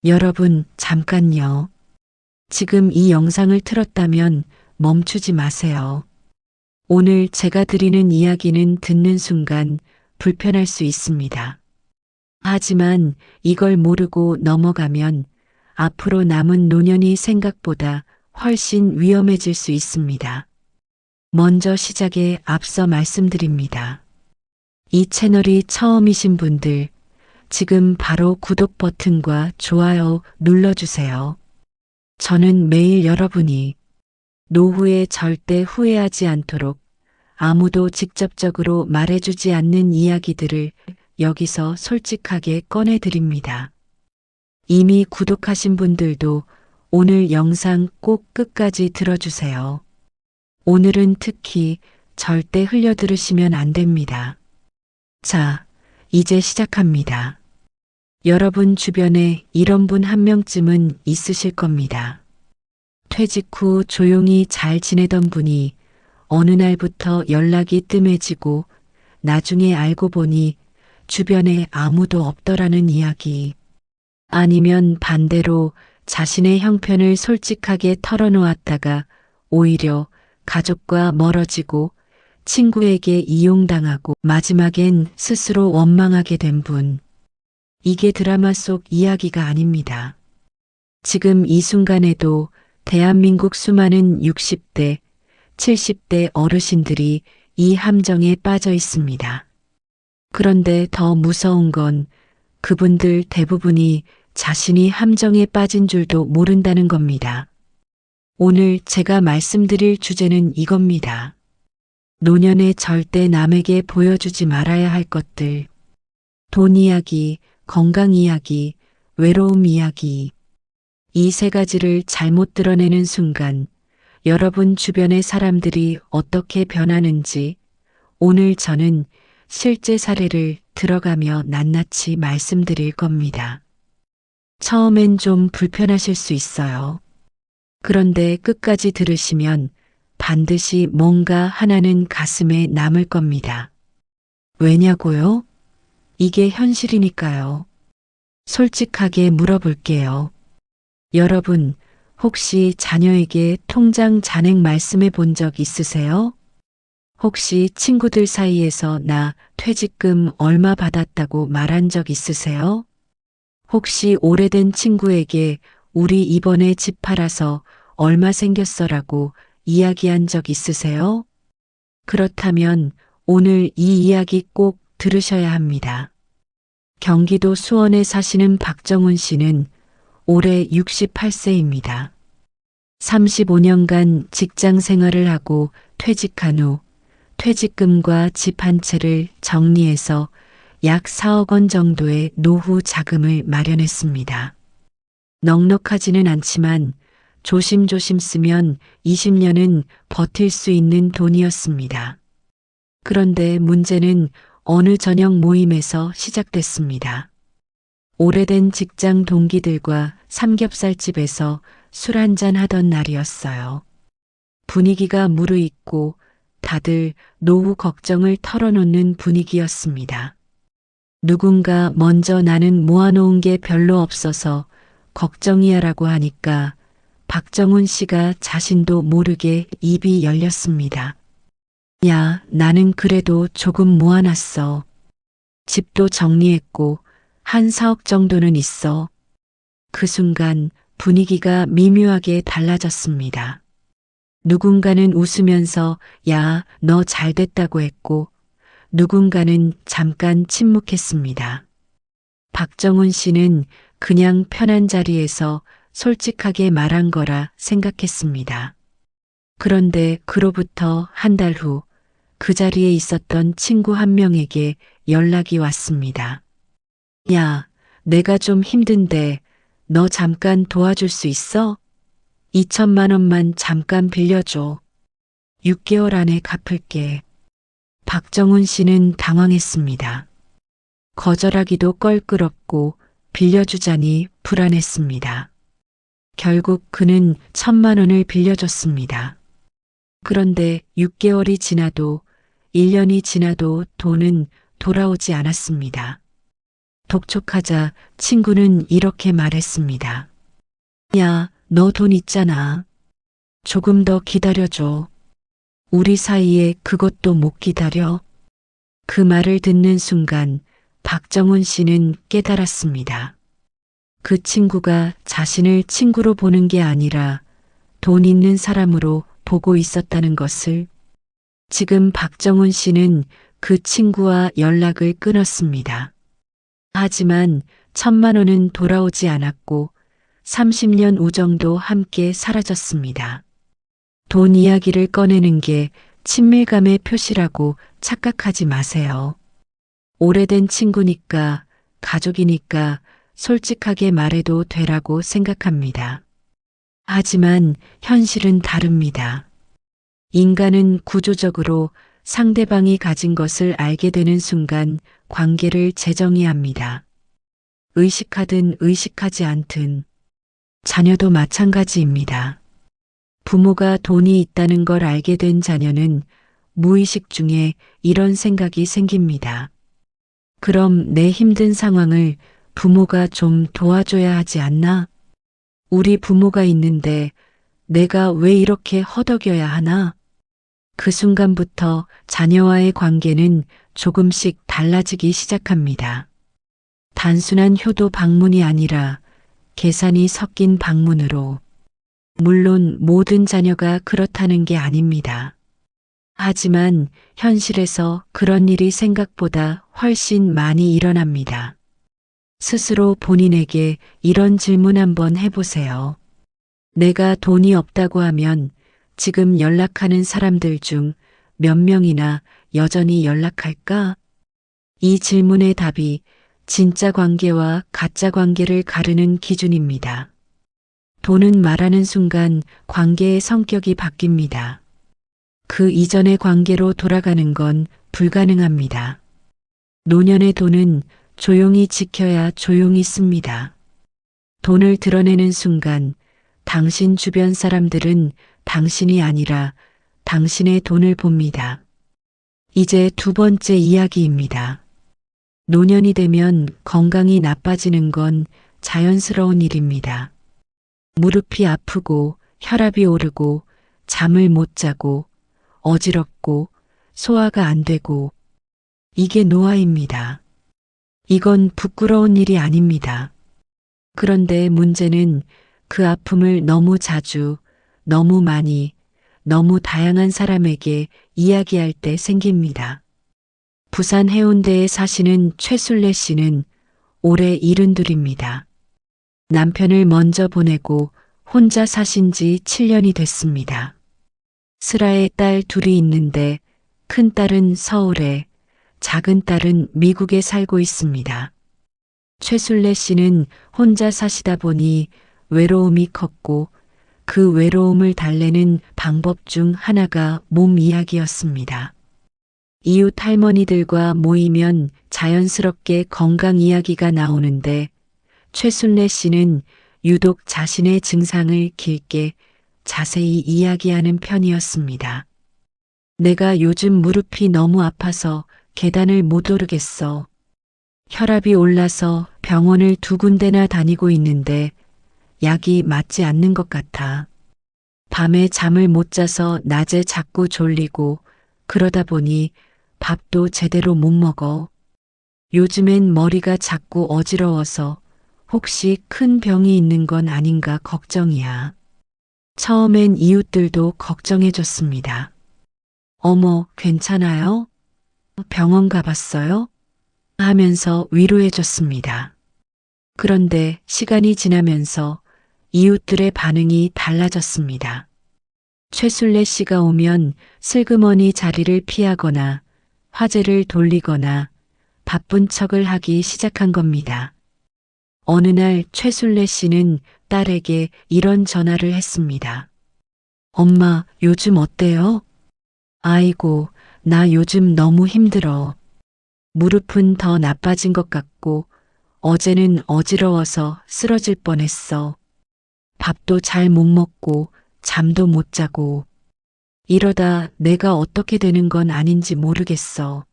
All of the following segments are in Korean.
여러분, 잠깐요. 지금 이 영상을 틀었다면 멈추지 마세요. 오늘 제가 드리는 이야기는 듣는 순간 불편할 수 있습니다. 하지만 이걸 모르고 넘어가면 앞으로 남은 노년이 생각보다 훨씬 위험해질 수 있습니다. 먼저 시작에 앞서 말씀드립니다. 이 채널이 처음이신 분들, 지금 바로 구독 버튼과 좋아요 눌러주세요. 저는 매일 여러분이 노후에 절대 후회하지 않도록 아무도 직접적으로 말해주지 않는 이야기들을 여기서 솔직하게 꺼내드립니다. 이미 구독하신 분들도 오늘 영상 꼭 끝까지 들어주세요. 오늘은 특히 절대 흘려 들으시면 안 됩니다. 자, 이제 시작합니다. 여러분 주변에 이런 분 한 명쯤은 있으실 겁니다. 퇴직 후 조용히 잘 지내던 분이 어느 날부터 연락이 뜸해지고 나중에 알고 보니 주변에 아무도 없더라는 이야기. 아니면 반대로 자신의 형편을 솔직하게 털어놓았다가 오히려 가족과 멀어지고 친구에게 이용당하고 마지막엔 스스로 원망하게 된 분. 이게 드라마 속 이야기가 아닙니다. 지금 이 순간에도 대한민국 수많은 60대, 70대 어르신들이 이 함정에 빠져 있습니다. 그런데 더 무서운 건 그분들 대부분이 자신이 함정에 빠진 줄도 모른다는 겁니다. 오늘 제가 말씀드릴 주제는 이겁니다. 노년에 절대 남에게 보여주지 말아야 할 것들. 돈 이야기, 건강 이야기, 외로움 이야기. 이 세 가지를 잘못 드러내는 순간 여러분 주변의 사람들이 어떻게 변하는지 오늘 저는 실제 사례를 들어가며 낱낱이 말씀드릴 겁니다. 처음엔 좀 불편하실 수 있어요. 그런데 끝까지 들으시면 반드시 뭔가 하나는 가슴에 남을 겁니다. 왜냐고요? 이게 현실이니까요. 솔직하게 물어볼게요. 여러분, 혹시 자녀에게 통장 잔액 말씀해 본 적 있으세요? 혹시 친구들 사이에서 나 퇴직금 얼마 받았다고 말한 적 있으세요? 혹시 오래된 친구에게 우리 이번에 집 팔아서 얼마 생겼어라고 이야기한 적 있으세요? 그렇다면 오늘 이 이야기 꼭 들으셔야 합니다. 경기도 수원에 사시는 박정훈 씨는 올해 68세입니다. 35년간 직장 생활을 하고 퇴직한 후 퇴직금과 집 한 채를 정리해서 약 4억 원 정도의 노후 자금을 마련했습니다. 넉넉하지는 않지만 조심조심 쓰면 20년은 버틸 수 있는 돈이었습니다. 그런데 문제는 어느 저녁 모임에서 시작됐습니다. 오래된 직장 동기들과 삼겹살집에서 술 한잔 하던 날이었어요. 분위기가 무르익고 다들 노후 걱정을 털어놓는 분위기였습니다. 누군가 먼저 나는 모아놓은 게 별로 없어서 걱정이야라고 하니까 박정훈 씨가 자신도 모르게 입이 열렸습니다. 야, 나는 그래도 조금 모아놨어. 집도 정리했고 한 4억 정도는 있어. 그 순간 분위기가 미묘하게 달라졌습니다. 누군가는 웃으면서 야, 너 잘됐다고 했고 누군가는 잠깐 침묵했습니다. 박정훈 씨는 그냥 편한 자리에서 솔직하게 말한 거라 생각했습니다. 그런데 그로부터 한 달 후 그 자리에 있었던 친구 한 명에게 연락이 왔습니다. 야, 내가 좀 힘든데 너 잠깐 도와줄 수 있어? 2천만 원만 잠깐 빌려줘. 6개월 안에 갚을게. 박정훈 씨는 당황했습니다. 거절하기도 껄끄럽고 빌려주자니 불안했습니다. 결국 그는 1,000만 원을 빌려줬습니다. 그런데 6개월이 지나도 1년이 지나도 돈은 돌아오지 않았습니다. 독촉하자 친구는 이렇게 말했습니다. 야, 너 돈 있잖아. 조금 더 기다려줘. 우리 사이에 그것도 못 기다려. 그 말을 듣는 순간 박정훈 씨는 깨달았습니다. 그 친구가 자신을 친구로 보는 게 아니라 돈 있는 사람으로 보고 있었다는 것을. 지금 박정훈 씨는 그 친구와 연락을 끊었습니다. 하지만 1,000만 원은 돌아오지 않았고 30년 우정도 함께 사라졌습니다. 돈 이야기를 꺼내는 게 친밀감의 표시라고 착각하지 마세요. 오래된 친구니까, 가족이니까 솔직하게 말해도 되라고 생각합니다. 하지만 현실은 다릅니다. 인간은 구조적으로 상대방이 가진 것을 알게 되는 순간 관계를 재정의합니다. 의식하든 의식하지 않든. 자녀도 마찬가지입니다. 부모가 돈이 있다는 걸 알게 된 자녀는 무의식 중에 이런 생각이 생깁니다. 그럼 내 힘든 상황을 부모가 좀 도와줘야 하지 않나? 우리 부모가 있는데 내가 왜 이렇게 허덕여야 하나? 그 순간부터 자녀와의 관계는 조금씩 달라지기 시작합니다. 단순한 효도 방문이 아니라 계산이 섞인 방문으로. 물론 모든 자녀가 그렇다는 게 아닙니다. 하지만 현실에서 그런 일이 생각보다 훨씬 많이 일어납니다. 스스로 본인에게 이런 질문 한번 해보세요. 내가 돈이 없다고 하면 지금 연락하는 사람들 중 몇 명이나 여전히 연락할까? 이 질문의 답이 진짜 관계와 가짜 관계를 가르는 기준입니다. 돈은 말하는 순간 관계의 성격이 바뀝니다. 그 이전의 관계로 돌아가는 건 불가능합니다. 노년의 돈은 조용히 지켜야 조용히 씁니다. 돈을 드러내는 순간 당신 주변 사람들은 당신이 아니라 당신의 돈을 봅니다. 이제 두 번째 이야기입니다. 노년이 되면 건강이 나빠지는 건 자연스러운 일입니다. 무릎이 아프고 혈압이 오르고 잠을 못 자고 어지럽고 소화가 안 되고 이게 노화입니다. 이건 부끄러운 일이 아닙니다. 그런데 문제는 그 아픔을 너무 자주, 너무 많이, 너무 다양한 사람에게 이야기할 때 생깁니다. 부산 해운대에 사시는 최순례 씨는 올해 72입니다. 남편을 먼저 보내고 혼자 사신 지 7년이 됐습니다. 슬아에 딸 둘이 있는데 큰 딸은 서울에, 작은 딸은 미국에 살고 있습니다. 최순례 씨는 혼자 사시다 보니 외로움이 컸고 그 외로움을 달래는 방법 중 하나가 몸 이야기였습니다. 이웃 할머니들과 모이면 자연스럽게 건강 이야기가 나오는데 최순례 씨는 유독 자신의 증상을 길게 자세히 이야기하는 편이었습니다. 내가 요즘 무릎이 너무 아파서 계단을 못 오르겠어. 혈압이 올라서 병원을 2군데나 다니고 있는데 약이 맞지 않는 것 같아. 밤에 잠을 못 자서 낮에 자꾸 졸리고 그러다 보니 밥도 제대로 못 먹어. 요즘엔 머리가 자꾸 어지러워서 혹시 큰 병이 있는 건 아닌가 걱정이야. 처음엔 이웃들도 걱정해줬습니다. 어머, 괜찮아요? 병원 가봤어요? 하면서 위로해줬습니다. 그런데 시간이 지나면서 이웃들의 반응이 달라졌습니다. 최순례 씨가 오면 슬그머니 자리를 피하거나 화제를 돌리거나 바쁜 척을 하기 시작한 겁니다. 어느 날 최순례 씨는 딸에게 이런 전화를 했습니다. 엄마, 요즘 어때요? 아이고, 나 요즘 너무 힘들어. 무릎은 더 나빠진 것 같고 어제는 어지러워서 쓰러질 뻔했어. 밥도 잘 못 먹고 잠도 못 자고 이러다 내가 어떻게 되는 건 아닌지 모르겠어.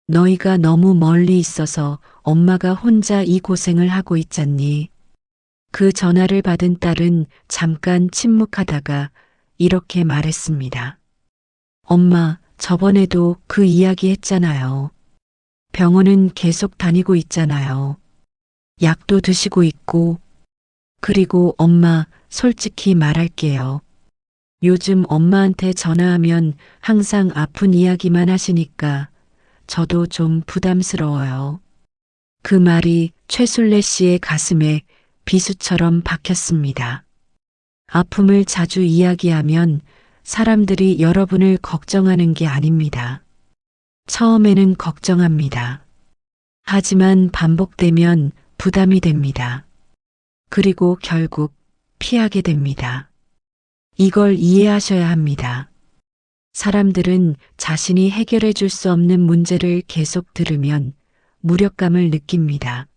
너희가 너무 멀리 있어서 엄마가 혼자 이 고생을 하고 있잖니. 그 전화를 받은 딸은 잠깐 침묵하다가 이렇게 말했습니다. 엄마, 저번에도 그 이야기 했잖아요. 병원은 계속 다니고 있잖아요. 약도 드시고 있고. 그리고 엄마, 솔직히 말할게요. 요즘 엄마한테 전화하면 항상 아픈 이야기만 하시니까 저도 좀 부담스러워요. 그 말이 최술래 씨의 가슴에 비수처럼 박혔습니다. 아픔을 자주 이야기하면 사람들이 여러분을 걱정하는 게 아닙니다. 처음에는 걱정합니다. 하지만 반복되면 부담이 됩니다. 그리고 결국 피하게 됩니다. 이걸 이해하셔야 합니다. 사람들은 자신이 해결해 줄 수 없는 문제를 계속 들으면 무력감을 느낍니다.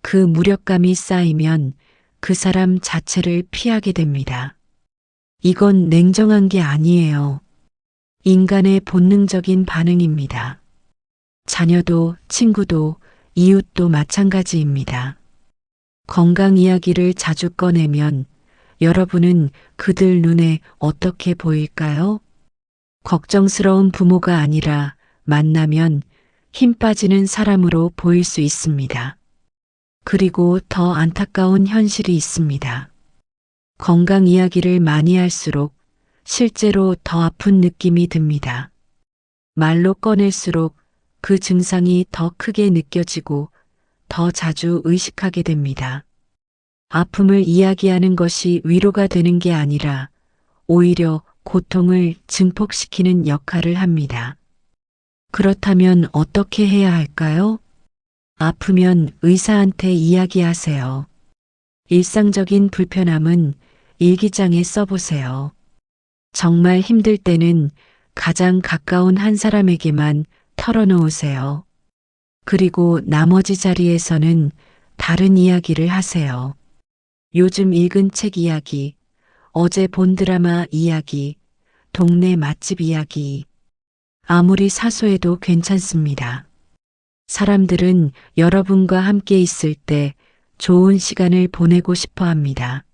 그 무력감이 쌓이면 그 사람 자체를 피하게 됩니다. 이건 냉정한 게 아니에요. 인간의 본능적인 반응입니다. 자녀도 친구도 이웃도 마찬가지입니다. 건강 이야기를 자주 꺼내면 여러분은 그들 눈에 어떻게 보일까요? 걱정스러운 부모가 아니라 만나면 힘 빠지는 사람으로 보일 수 있습니다. 그리고 더 안타까운 현실이 있습니다. 건강 이야기를 많이 할수록 실제로 더 아픈 느낌이 듭니다. 말로 꺼낼수록 그 증상이 더 크게 느껴지고 더 자주 의식하게 됩니다. 아픔을 이야기하는 것이 위로가 되는 게 아니라 오히려 고통을 증폭시키는 역할을 합니다. 그렇다면 어떻게 해야 할까요? 아프면 의사한테 이야기하세요. 일상적인 불편함은 일기장에 써보세요. 정말 힘들 때는 가장 가까운 한 사람에게만 털어놓으세요. 그리고 나머지 자리에서는 다른 이야기를 하세요. 요즘 읽은 책 이야기, 어제 본 드라마 이야기, 동네 맛집 이야기. 아무리 사소해도 괜찮습니다. 사람들은 여러분과 함께 있을 때 좋은 시간을 보내고 싶어 합니다.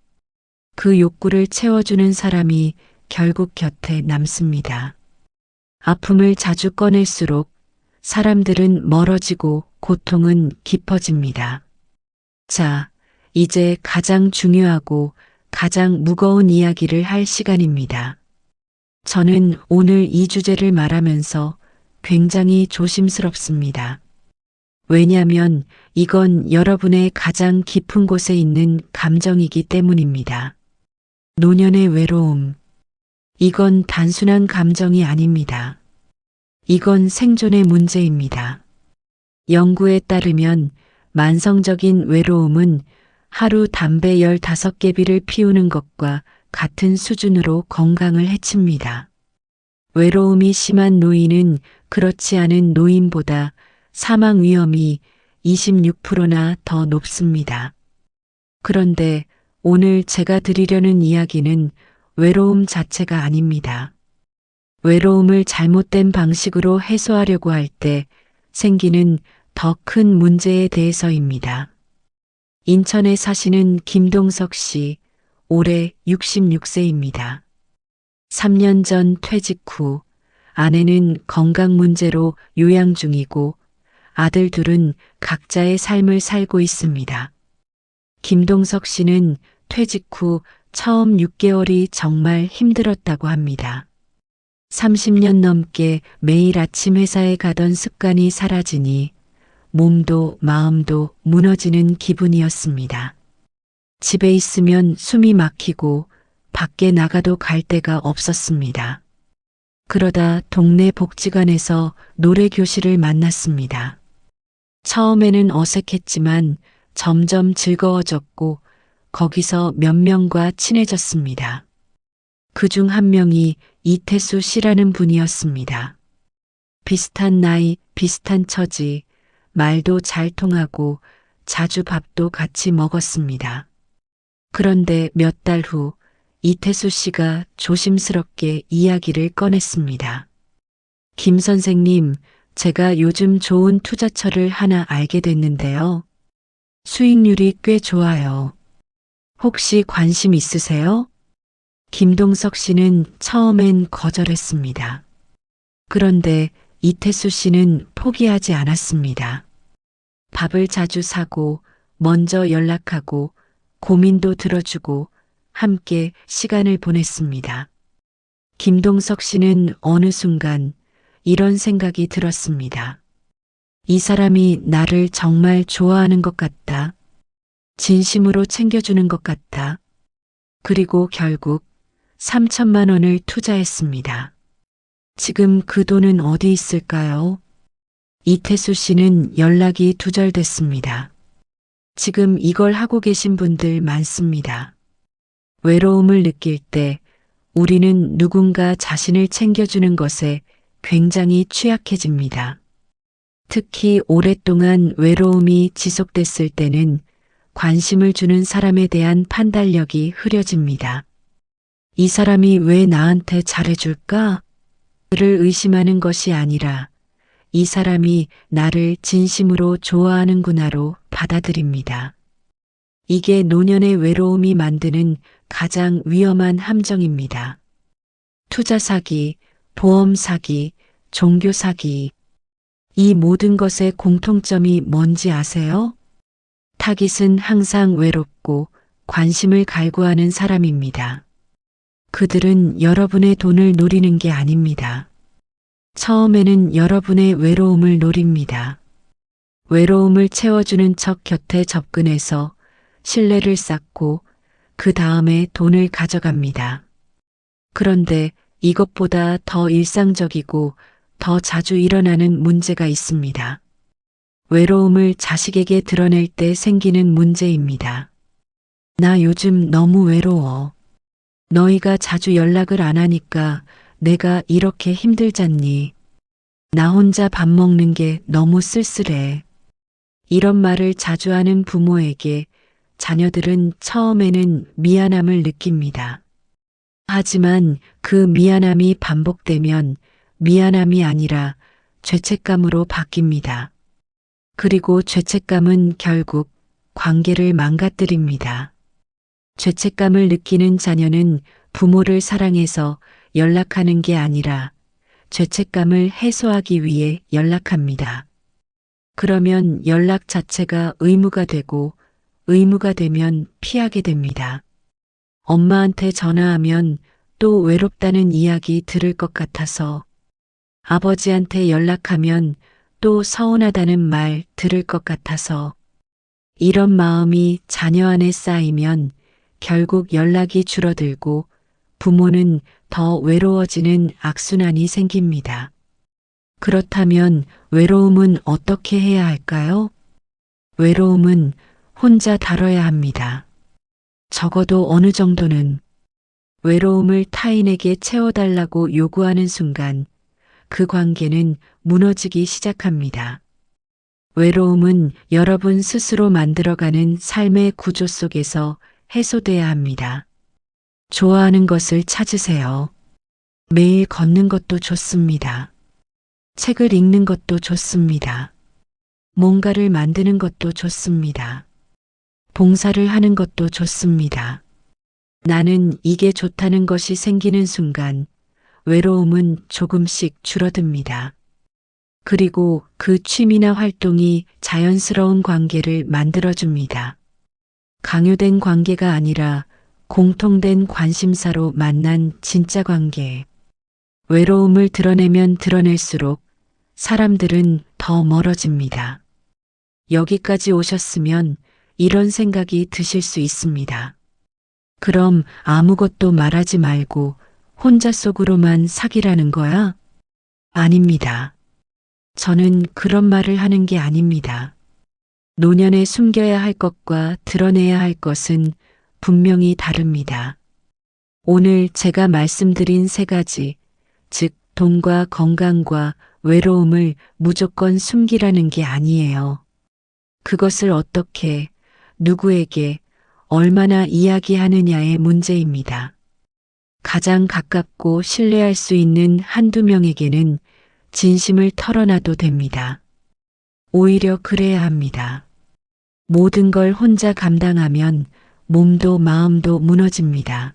그 욕구를 채워주는 사람이 결국 곁에 남습니다. 아픔을 자주 꺼낼수록 사람들은 멀어지고 고통은 깊어집니다. 자, 이제 가장 중요하고 가장 무거운 이야기를 할 시간입니다. 저는 오늘 이 주제를 말하면서 굉장히 조심스럽습니다. 왜냐하면 이건 여러분의 가장 깊은 곳에 있는 감정이기 때문입니다. 노년의 외로움. 이건 단순한 감정이 아닙니다. 이건 생존의 문제입니다. 연구에 따르면 만성적인 외로움은 하루 담배 15개비를 피우는 것과 같은 수준으로 건강을 해칩니다. 외로움이 심한 노인은 그렇지 않은 노인보다 사망 위험이 26%나 더 높습니다. 그런데 오늘 제가 드리려는 이야기는 외로움 자체가 아닙니다. 외로움을 잘못된 방식으로 해소하려고 할 때 생기는 더 큰 문제에 대해서입니다. 인천에 사시는 김동석 씨, 올해 66세입니다. 3년 전 퇴직 후 아내는 건강 문제로 요양 중이고 아들 둘은 각자의 삶을 살고 있습니다. 김동석 씨는 퇴직 후 처음 6개월이 정말 힘들었다고 합니다. 30년 넘게 매일 아침 회사에 가던 습관이 사라지니 몸도 마음도 무너지는 기분이었습니다. 집에 있으면 숨이 막히고 밖에 나가도 갈 데가 없었습니다. 그러다 동네 복지관에서 노래 교실을 만났습니다. 처음에는 어색했지만 점점 즐거워졌고 거기서 몇 명과 친해졌습니다. 그중 한 명이 이태수 씨라는 분이었습니다. 비슷한 나이, 비슷한 처지, 말도 잘 통하고 자주 밥도 같이 먹었습니다. 그런데 몇 달 후 이태수 씨가 조심스럽게 이야기를 꺼냈습니다. 김 선생님, 제가 요즘 좋은 투자처를 하나 알게 됐는데요. 수익률이 꽤 좋아요. 혹시 관심 있으세요? 김동석 씨는 처음엔 거절했습니다. 그런데 이태수 씨는 포기하지 않았습니다. 밥을 자주 사고, 먼저 연락하고, 고민도 들어주고, 함께 시간을 보냈습니다. 김동석 씨는 어느 순간 이런 생각이 들었습니다. 이 사람이 나를 정말 좋아하는 것 같다. 진심으로 챙겨주는 것 같다. 그리고 결국 3천만 원을 투자했습니다. 지금 그 돈은 어디 있을까요? 이태수 씨는 연락이 두절됐습니다. 지금 이걸 하고 계신 분들 많습니다. 외로움을 느낄 때 우리는 누군가 자신을 챙겨주는 것에 굉장히 취약해집니다. 특히 오랫동안 외로움이 지속됐을 때는 관심을 주는 사람에 대한 판단력이 흐려집니다. 이 사람이 왜 나한테 잘해줄까? 를 의심하는 것이 아니라 이 사람이 나를 진심으로 좋아하는구나로 받아들입니다. 이게 노년의 외로움이 만드는 가장 위험한 함정입니다. 투자 사기, 보험 사기, 종교 사기. 이 모든 것의 공통점이 뭔지 아세요? 타깃은 항상 외롭고 관심을 갈구하는 사람입니다. 그들은 여러분의 돈을 노리는 게 아닙니다. 처음에는 여러분의 외로움을 노립니다. 외로움을 채워주는 척 곁에 접근해서 신뢰를 쌓고 그 다음에 돈을 가져갑니다. 그런데 이것보다 더 일상적이고 더 자주 일어나는 문제가 있습니다. 외로움을 자식에게 드러낼 때 생기는 문제입니다. 나 요즘 너무 외로워. 너희가 자주 연락을 안 하니까 내가 이렇게 힘들잖니. 나 혼자 밥 먹는 게 너무 쓸쓸해. 이런 말을 자주 하는 부모에게 자녀들은 처음에는 미안함을 느낍니다. 하지만 그 미안함이 반복되면 미안함이 아니라 죄책감으로 바뀝니다. 그리고 죄책감은 결국 관계를 망가뜨립니다. 죄책감을 느끼는 자녀는 부모를 사랑해서 연락하는 게 아니라 죄책감을 해소하기 위해 연락합니다. 그러면 연락 자체가 의무가 되고 의무가 되면 피하게 됩니다. 엄마한테 전화하면 또 외롭다는 이야기 들을 것 같아서, 아버지한테 연락하면 또 서운하다는 말 들을 것 같아서, 이런 마음이 자녀 안에 쌓이면 결국 연락이 줄어들고 부모는 더 외로워지는 악순환이 생깁니다. 그렇다면 외로움은 어떻게 해야 할까요? 외로움은 혼자 다뤄야 합니다. 적어도 어느 정도는. 외로움을 타인에게 채워달라고 요구하는 순간 그 관계는 무너지기 시작합니다. 외로움은 여러분 스스로 만들어가는 삶의 구조 속에서 해소돼야 합니다. 좋아하는 것을 찾으세요. 매일 걷는 것도 좋습니다. 책을 읽는 것도 좋습니다. 뭔가를 만드는 것도 좋습니다. 봉사를 하는 것도 좋습니다. 나는 이게 좋다는 것이 생기는 순간 외로움은 조금씩 줄어듭니다. 그리고 그 취미나 활동이 자연스러운 관계를 만들어줍니다. 강요된 관계가 아니라 공통된 관심사로 만난 진짜 관계. 외로움을 드러내면 드러낼수록 사람들은 더 멀어집니다. 여기까지 오셨으면 이런 생각이 드실 수 있습니다. 그럼 아무것도 말하지 말고 혼자 속으로만 사귀라는 거야? 아닙니다. 저는 그런 말을 하는 게 아닙니다. 노년에 숨겨야 할 것과 드러내야 할 것은 분명히 다릅니다. 오늘 제가 말씀드린 세 가지, 즉 돈과 건강과 외로움을 무조건 숨기라는 게 아니에요. 그것을 어떻게, 누구에게, 얼마나 이야기하느냐의 문제입니다. 가장 가깝고 신뢰할 수 있는 한두 명에게는 진심을 털어놔도 됩니다. 오히려 그래야 합니다. 모든 걸 혼자 감당하면 몸도 마음도 무너집니다.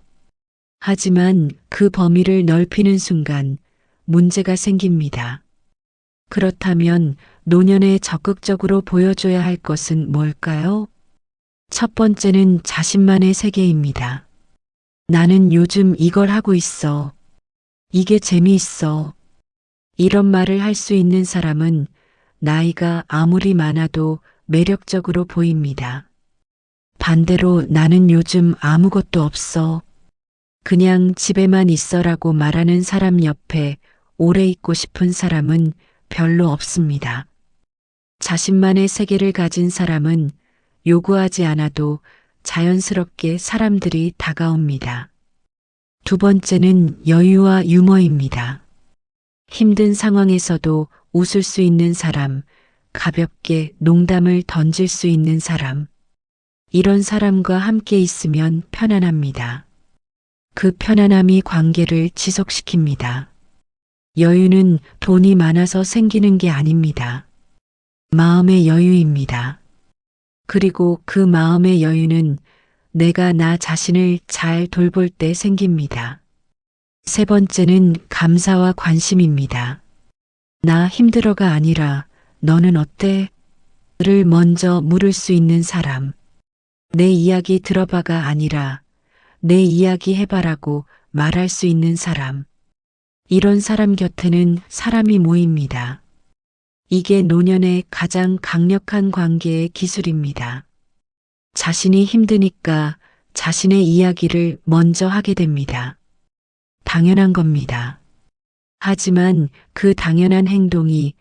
하지만 그 범위를 넓히는 순간 문제가 생깁니다. 그렇다면 노년에 적극적으로 보여줘야 할 것은 뭘까요? 첫 번째는 자신만의 세계입니다. 나는 요즘 이걸 하고 있어. 이게 재미있어. 이런 말을 할 수 있는 사람은 나이가 아무리 많아도 매력적으로 보입니다. 반대로 나는 요즘 아무것도 없어. 그냥 집에만 있어라고 말하는 사람 옆에 오래 있고 싶은 사람은 별로 없습니다. 자신만의 세계를 가진 사람은 요구하지 않아도 자연스럽게 사람들이 다가옵니다. 두 번째는 여유와 유머입니다. 힘든 상황에서도 웃을 수 있는 사람, 가볍게 농담을 던질 수 있는 사람. 이런 사람과 함께 있으면 편안합니다. 그 편안함이 관계를 지속시킵니다. 여유는 돈이 많아서 생기는 게 아닙니다. 마음의 여유입니다. 그리고 그 마음의 여유는 내가 나 자신을 잘 돌볼 때 생깁니다. 세 번째는 감사와 관심입니다. 나 힘들어가 아니라 너는 어때? 를 먼저 물을 수 있는 사람. 내 이야기 들어봐가 아니라 내 이야기 해봐라고 말할 수 있는 사람. 이런 사람 곁에는 사람이 모입니다. 이게 노년의 가장 강력한 관계의 기술입니다. 자신이 힘드니까 자신의 이야기를 먼저 하게 됩니다. 당연한 겁니다. 하지만 그 당연한 행동이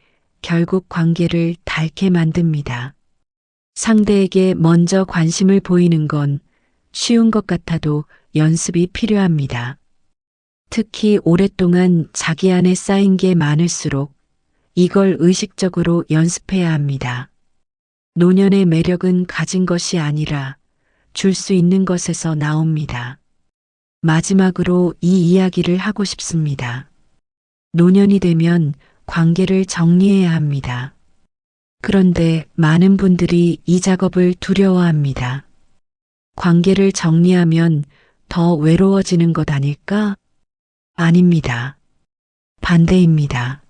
결국 관계를 닳게 만듭니다. 상대에게 먼저 관심을 보이는 건 쉬운 것 같아도 연습이 필요합니다. 특히 오랫동안 자기 안에 쌓인 게 많을수록 이걸 의식적으로 연습해야 합니다. 노년의 매력은 가진 것이 아니라 줄 수 있는 것에서 나옵니다. 마지막으로 이 이야기를 하고 싶습니다. 노년이 되면 관계를 정리해야 합니다. 그런데 많은 분들이 이 작업을 두려워합니다. 관계를 정리하면 더 외로워지는 것 아닐까? 아닙니다. 반대입니다.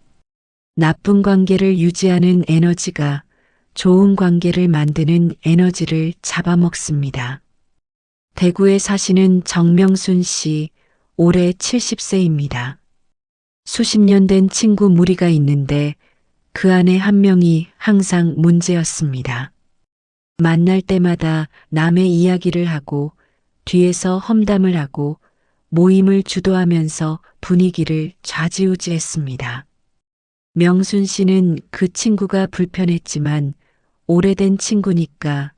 나쁜 관계를 유지하는 에너지가 좋은 관계를 만드는 에너지를 잡아먹습니다. 대구에 사시는 정명순 씨, 올해 70세입니다. 수십 년 된 친구 무리가 있는데 그 안에 한 명이 항상 문제였습니다. 만날 때마다 남의 이야기를 하고 뒤에서 험담을 하고 모임을 주도하면서 분위기를 좌지우지했습니다. 명순 씨는 그 친구가 불편했지만 오래된 친구니까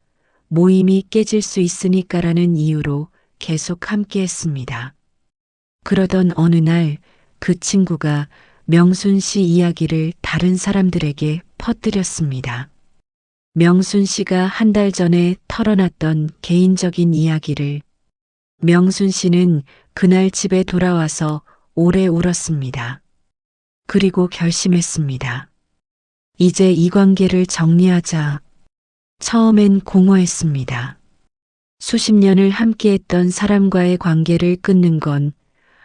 모임이 깨질 수 있으니까라는 이유로 계속 함께 했습니다. 그러던 어느 날 그 친구가 명순 씨 이야기를 다른 사람들에게 퍼뜨렸습니다. 명순 씨가 한 달 전에 털어놨던 개인적인 이야기를. 명순 씨는 그날 집에 돌아와서 오래 울었습니다. 그리고 결심했습니다. 이제 이 관계를 정리하자. 처음엔 공허했습니다. 수십 년을 함께했던 사람과의 관계를 끊는 건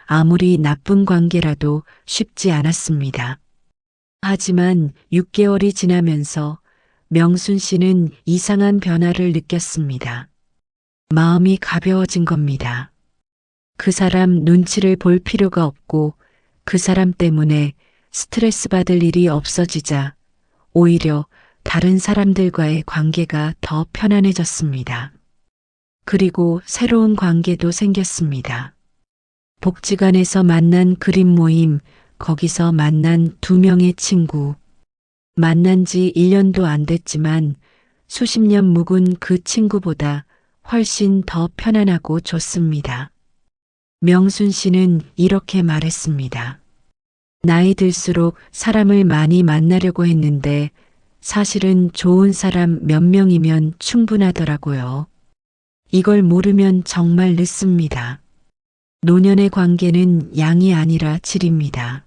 아무리 나쁜 관계라도 쉽지 않았습니다. 하지만 6개월이 지나면서 명순 씨는 이상한 변화를 느꼈습니다. 마음이 가벼워진 겁니다. 그 사람 눈치를 볼 필요가 없고 그 사람 때문에 스트레스 받을 일이 없어지자 오히려 다른 사람들과의 관계가 더 편안해졌습니다. 그리고 새로운 관계도 생겼습니다. 복지관에서 만난 그림 모임, 거기서 만난 2명의 친구. 만난 지 1년도 안 됐지만 수십 년 묵은 그 친구보다 훨씬 더 편안하고 좋습니다. 명순 씨는 이렇게 말했습니다. 나이 들수록 사람을 많이 만나려고 했는데 사실은 좋은 사람 몇 명이면 충분하더라고요. 이걸 모르면 정말 늦습니다. 노년의 관계는 양이 아니라 질입니다.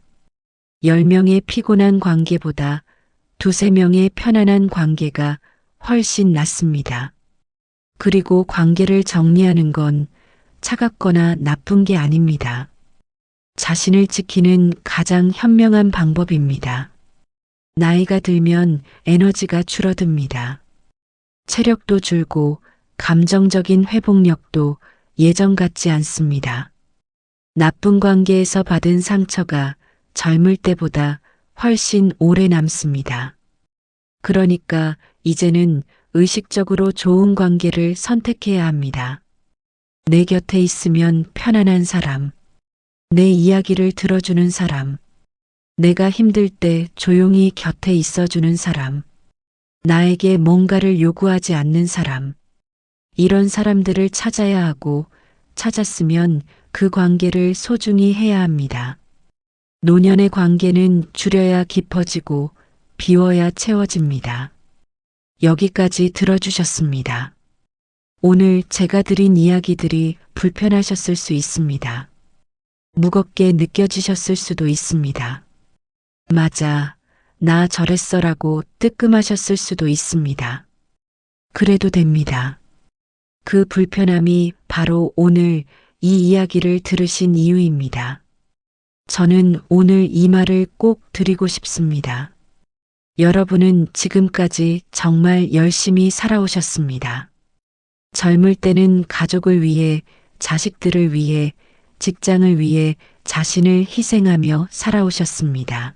10명의 피곤한 관계보다 두세 명의 편안한 관계가 훨씬 낫습니다. 그리고 관계를 정리하는 건 차갑거나 나쁜 게 아닙니다. 자신을 지키는 가장 현명한 방법입니다. 나이가 들면 에너지가 줄어듭니다. 체력도 줄고 감정적인 회복력도 예전 같지 않습니다. 나쁜 관계에서 받은 상처가 젊을 때보다 훨씬 오래 남습니다. 그러니까 이제는 의식적으로 좋은 관계를 선택해야 합니다. 내 곁에 있으면 편안한 사람, 내 이야기를 들어주는 사람, 내가 힘들 때 조용히 곁에 있어주는 사람, 나에게 뭔가를 요구하지 않는 사람, 이런 사람들을 찾아야 하고 찾았으면 그 관계를 소중히 해야 합니다. 노년의 관계는 줄여야 깊어지고 비워야 채워집니다. 여기까지 들어주셨습니다. 오늘 제가 드린 이야기들이 불편하셨을 수 있습니다. 무겁게 느껴지셨을 수도 있습니다. 맞아, 나 저랬어라고 뜨끔하셨을 수도 있습니다. 그래도 됩니다. 그 불편함이 바로 오늘 이 이야기를 들으신 이유입니다. 저는 오늘 이 말을 꼭 드리고 싶습니다. 여러분은 지금까지 정말 열심히 살아오셨습니다. 젊을 때는 가족을 위해, 자식들을 위해, 직장을 위해 자신을 희생하며 살아오셨습니다.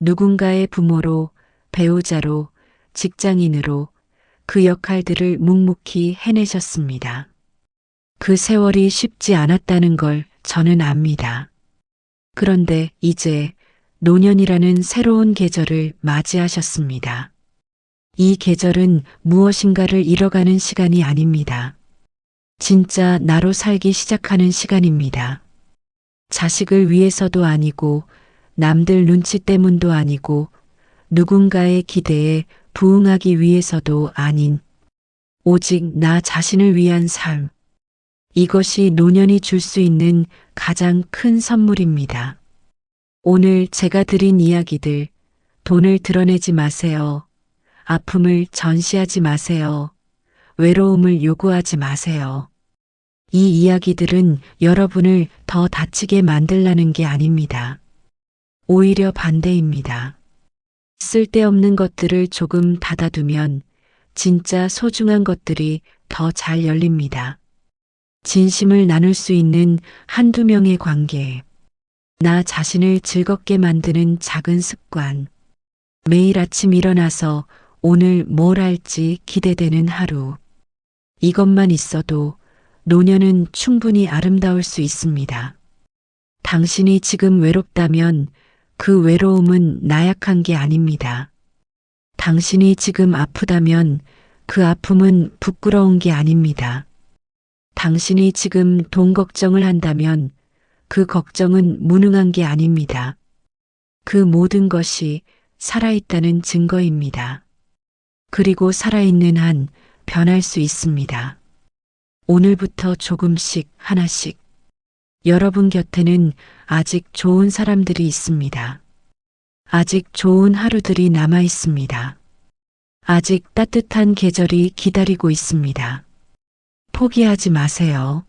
누군가의 부모로, 배우자로, 직장인으로 그 역할들을 묵묵히 해내셨습니다. 그 세월이 쉽지 않았다는 걸 저는 압니다. 그런데 이제 노년이라는 새로운 계절을 맞이하셨습니다. 이 계절은 무엇인가를 잃어가는 시간이 아닙니다. 진짜 나로 살기 시작하는 시간입니다. 자식을 위해서도 아니고 남들 눈치 때문도 아니고 누군가의 기대에 부응하기 위해서도 아닌 오직 나 자신을 위한 삶. 이것이 노년이 줄 수 있는 가장 큰 선물입니다. 오늘 제가 드린 이야기들, 돈을 드러내지 마세요. 아픔을 전시하지 마세요. 외로움을 요구하지 마세요. 이 이야기들은 여러분을 더 다치게 만들라는 게 아닙니다. 오히려 반대입니다. 쓸데없는 것들을 조금 닫아두면 진짜 소중한 것들이 더 잘 열립니다. 진심을 나눌 수 있는 한두 명의 관계, 나 자신을 즐겁게 만드는 작은 습관, 매일 아침 일어나서 오늘 뭘 할지 기대되는 하루. 이것만 있어도 노년은 충분히 아름다울 수 있습니다. 당신이 지금 외롭다면 그 외로움은 나약한 게 아닙니다. 당신이 지금 아프다면 그 아픔은 부끄러운 게 아닙니다. 당신이 지금 돈 걱정을 한다면 그 걱정은 무능한 게 아닙니다. 그 모든 것이 살아있다는 증거입니다. 그리고 살아있는 한 변할 수 있습니다. 오늘부터 조금씩 하나씩. 여러분 곁에는 아직 좋은 사람들이 있습니다. 아직 좋은 하루들이 남아 있습니다. 아직 따뜻한 계절이 기다리고 있습니다. 포기하지 마세요.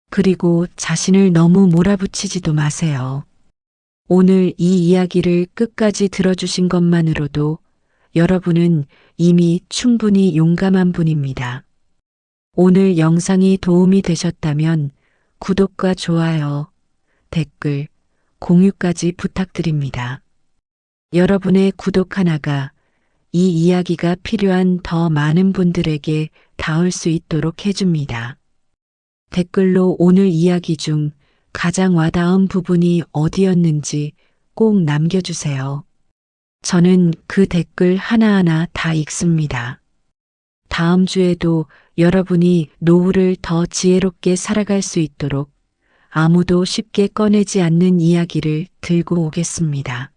그리고 자신을 너무 몰아붙이지도 마세요. 오늘 이 이야기를 끝까지 들어주신 것만으로도 여러분은 이미 충분히 용감한 분입니다. 오늘 영상이 도움이 되셨다면 구독과 좋아요, 댓글, 공유까지 부탁드립니다. 여러분의 구독 하나가 이 이야기가 필요한 더 많은 분들에게 닿을 수 있도록 해줍니다. 댓글로 오늘 이야기 중 가장 와닿은 부분이 어디였는지 꼭 남겨주세요. 저는 그 댓글 하나하나 다 읽습니다. 다음 주에도 여러분이 노후를 더 지혜롭게 살아갈 수 있도록 아무도 쉽게 꺼내지 않는 이야기를 들고 오겠습니다.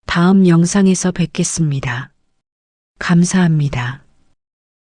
다음 영상에서 뵙겠습니다. 감사합니다.